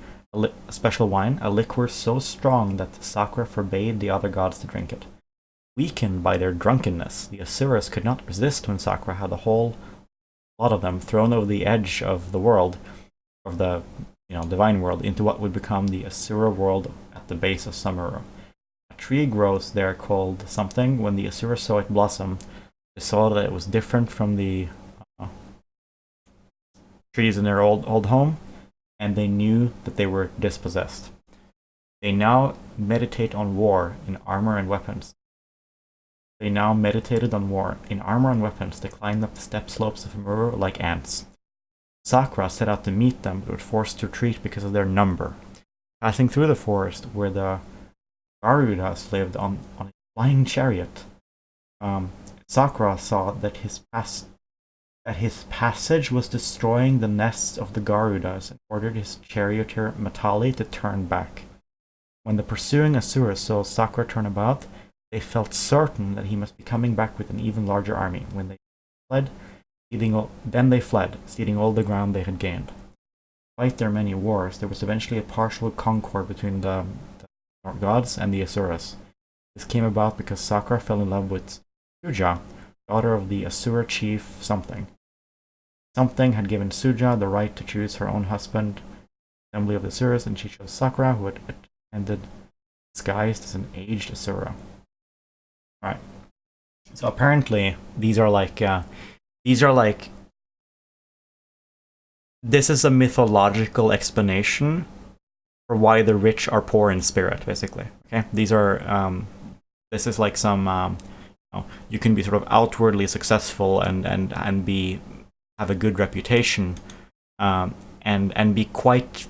special wine, a liquor so strong that Sakra forbade the other gods to drink it. Weakened by their drunkenness, the Asuras could not resist when Sakra had the whole lot of them thrown over the edge of the world, of the divine world, into what would become the Asura world at the base of Sumuru. A tree grows there called something. When the Asuras saw it blossom, they saw that it was different from the trees in their old home, and they knew that they were dispossessed. They now meditate on war in armor and weapons. They meditated on war in armor and weapons. They climbed up the step slopes of Amuro like ants. Sakra set out to meet them, but was forced to retreat because of their number. Passing through the forest where the Garudas lived on a flying chariot, Sakra saw that his passage was destroying the nests of the Garudas and ordered his charioteer Matali to turn back. When the pursuing Asuras saw Sakra turn about, they felt certain that he must be coming back with an even larger army. When they fled, ceding all the ground they had gained. Despite their many wars, there was eventually a partial concord between the gods and the Asuras. This came about because Sakra fell in love with Suja, daughter of the Asura chief something. Something had given Suja the right to choose her own husband, assembly of the Asuras, and she chose Sakra, who had attended disguised as an aged Asura. Right. So apparently, this is a mythological explanation for why the rich are poor in spirit, basically. Okay, this is like some, you can be sort of outwardly successful and have a good reputation, and be quite,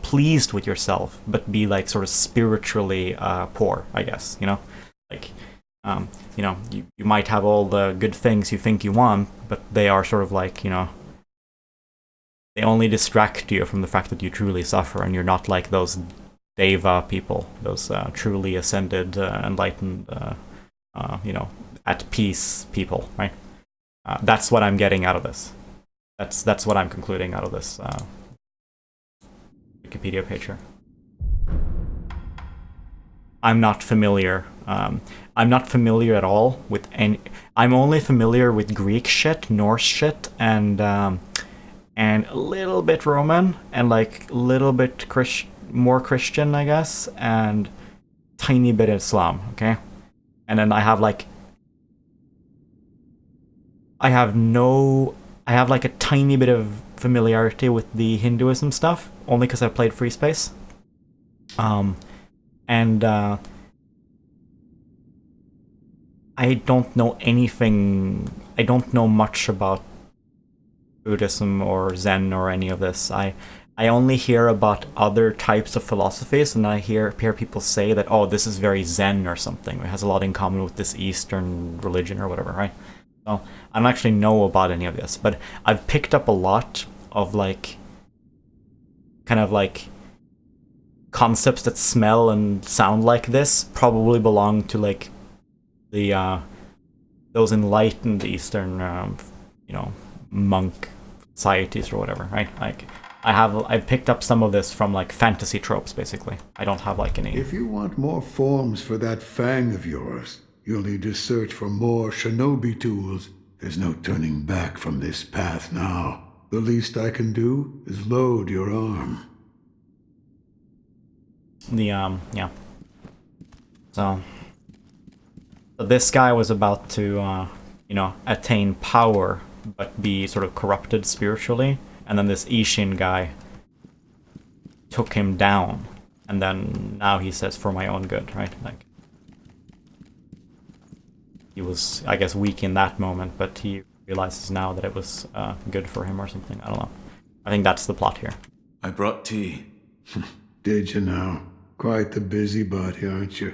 pleased with yourself, but be like sort of spiritually poor, I guess, like, you might have all the good things you think you want, but they are sort of like, they only distract you from the fact that you truly suffer, and you're not like those Deva people, those truly ascended, enlightened, at peace people, right? That's what I'm getting out of this. That's what I'm concluding out of this Wikipedia page here. I'm not familiar. I'm not familiar at all with any. I'm only familiar with Greek shit, Norse shit, and a little bit Roman, and like a little bit more Christian, I guess, and tiny bit Islam. Okay, and then I have like a tiny bit of familiarity with the Hinduism stuff, only because I played Free Space. I don't know anything. I don't know much about Buddhism or Zen or any of this. I only hear about other types of philosophies, and I hear people say that, oh, this is very Zen or something. It has a lot in common with this Eastern religion or whatever, right? So I don't actually know about any of this, but I've picked up a lot of like, kind of like concepts that smell and sound like this probably belong to like the those enlightened Eastern, monk societies or whatever, right? Like, I've picked up some of this from like fantasy tropes, basically. I don't have like any. If you want more forms for that fang of yours, you'll need to search for more shinobi tools. There's no turning back from this path now. The least I can do is load your arm. Yeah. So this guy was about to, attain power, but be sort of corrupted spiritually. And then this Ishin guy took him down. And then now he says, for my own good, right? Like, he was, I guess, weak in that moment, but he realizes now that it was good for him or something. I don't know. I think that's the plot here. I brought tea. Did you now? Quite the busybody, aren't you?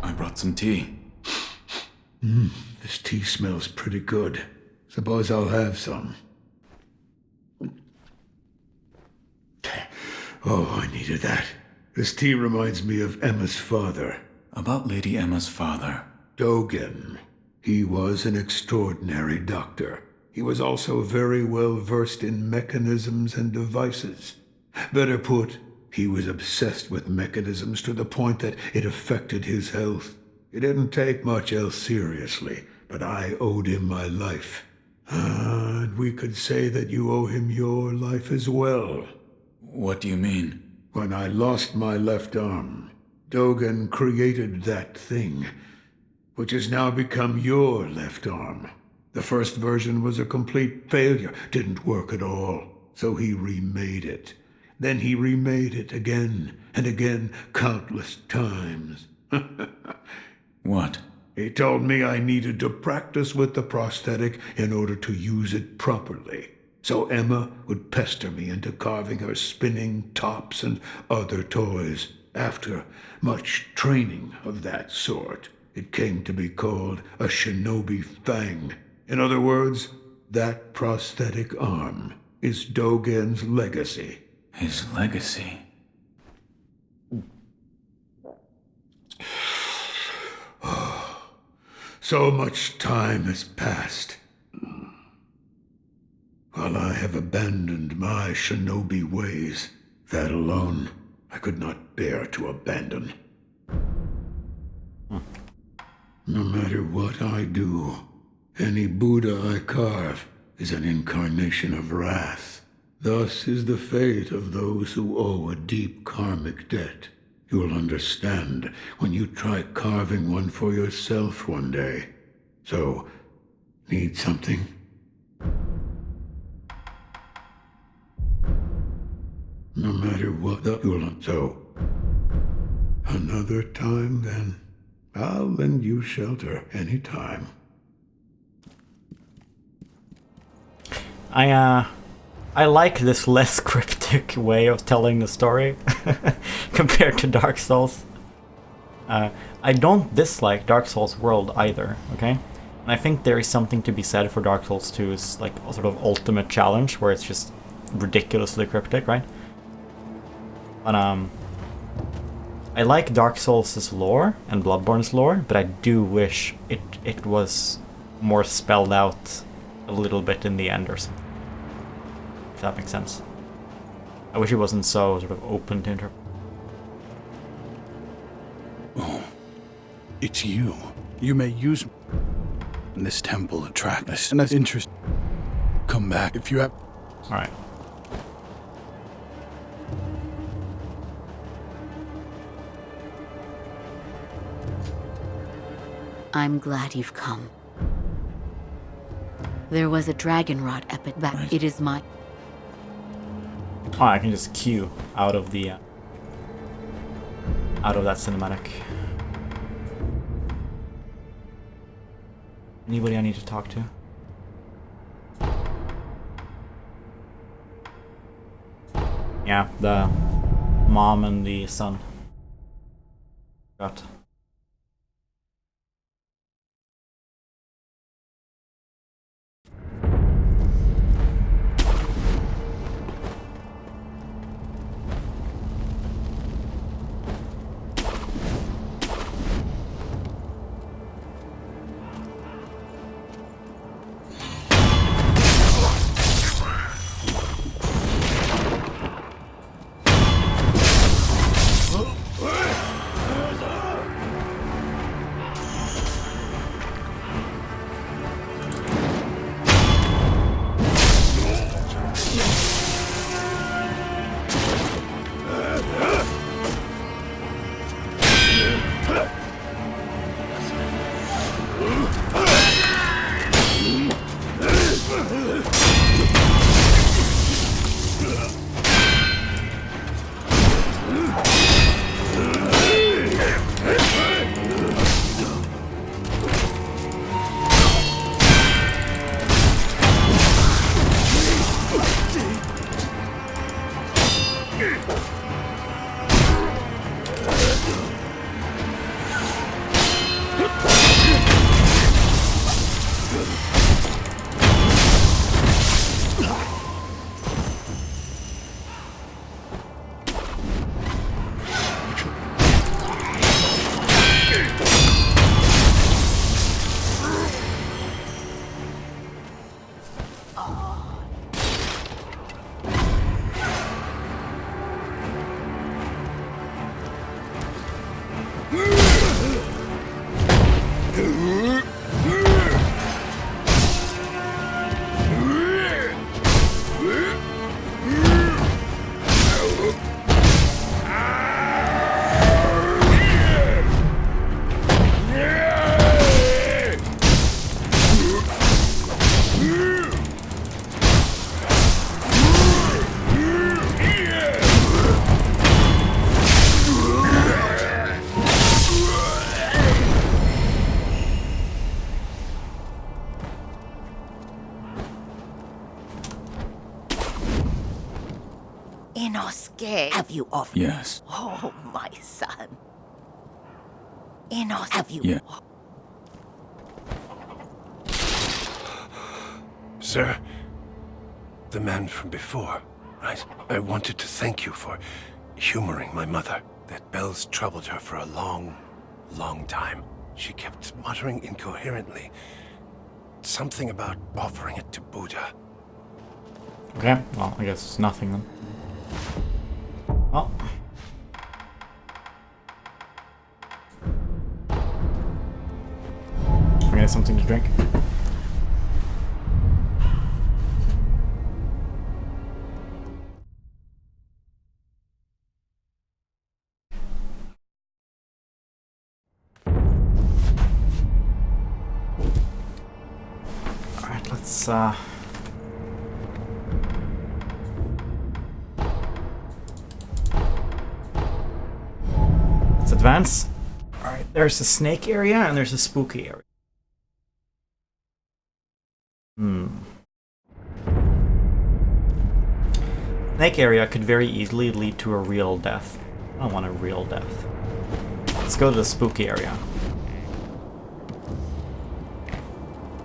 I brought some tea. This tea smells pretty good. Suppose I'll have some. Oh, I needed that. This tea reminds me of Emma's father. About Lady Emma's father. Dogen. He was an extraordinary doctor. He was also very well versed in mechanisms and devices. Better put, he was obsessed with mechanisms to the point that it affected his health. He didn't take much else seriously, but I owed him my life. And we could say that you owe him your life as well. What do you mean? When I lost my left arm, Dogen created that thing, which has now become your left arm. The first version was a complete failure, didn't work at all, so he remade it. Then he remade it again and again, countless times. What? He told me I needed to practice with the prosthetic in order to use it properly. So Emma would pester me into carving her spinning tops and other toys. After much training of that sort, it came to be called a shinobi fang. In other words, that prosthetic arm is Dogen's legacy. His legacy? So much time has passed. While I have abandoned my shinobi ways, that alone I could not bear to abandon. No matter what I do, any Buddha I carve is an incarnation of wrath. Thus is the fate of those who owe a deep karmic debt. You'll understand when you try carving one for yourself one day. So, need something? No matter what so, another time then. I'll lend you shelter anytime. I like this less cryptic way of telling the story compared to Dark Souls. I don't dislike Dark Souls world either, okay? And I think there is something to be said for Dark Souls 2's like a sort of ultimate challenge where it's just ridiculously cryptic, right? But I like Dark Souls' lore and Bloodborne's lore, but I do wish it was more spelled out a little bit in the end or something. If that makes sense. I wish it wasn't so sort of open to interpret. Oh, it's you. You may use this temple attract us, and that's interest. Come back if you have. All right. I'm glad you've come. There was a dragon rot epic back. Right. It is my... Oh, I can just queue out of the... out of that cinematic. Anybody I need to talk to? Yeah, the mom and the son. Got. Inosuke, have you offered? Yes. Oh, my son. Inosuke, have you? Yeah. Sir, the man from before, right? I wanted to thank you for humoring my mother. That bells troubled her for a long, long time. She kept muttering incoherently. Something about offering it to Buddha. Okay, well, I guess it's nothing then. Well. Can I get something to drink? Alright, let's advance. Alright, there's a snake area and there's a spooky area. Snake area could very easily lead to a real death. I don't want a real death. Let's go to the spooky area.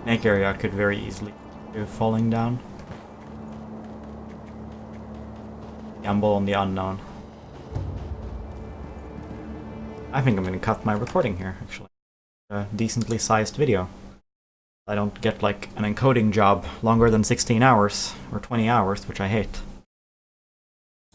Snake area could very easily do falling down. Gamble on the unknown. I think I'm gonna cut my recording here, actually. A decently sized video. I don't get like an encoding job longer than 16 hours, or 20 hours, which I hate.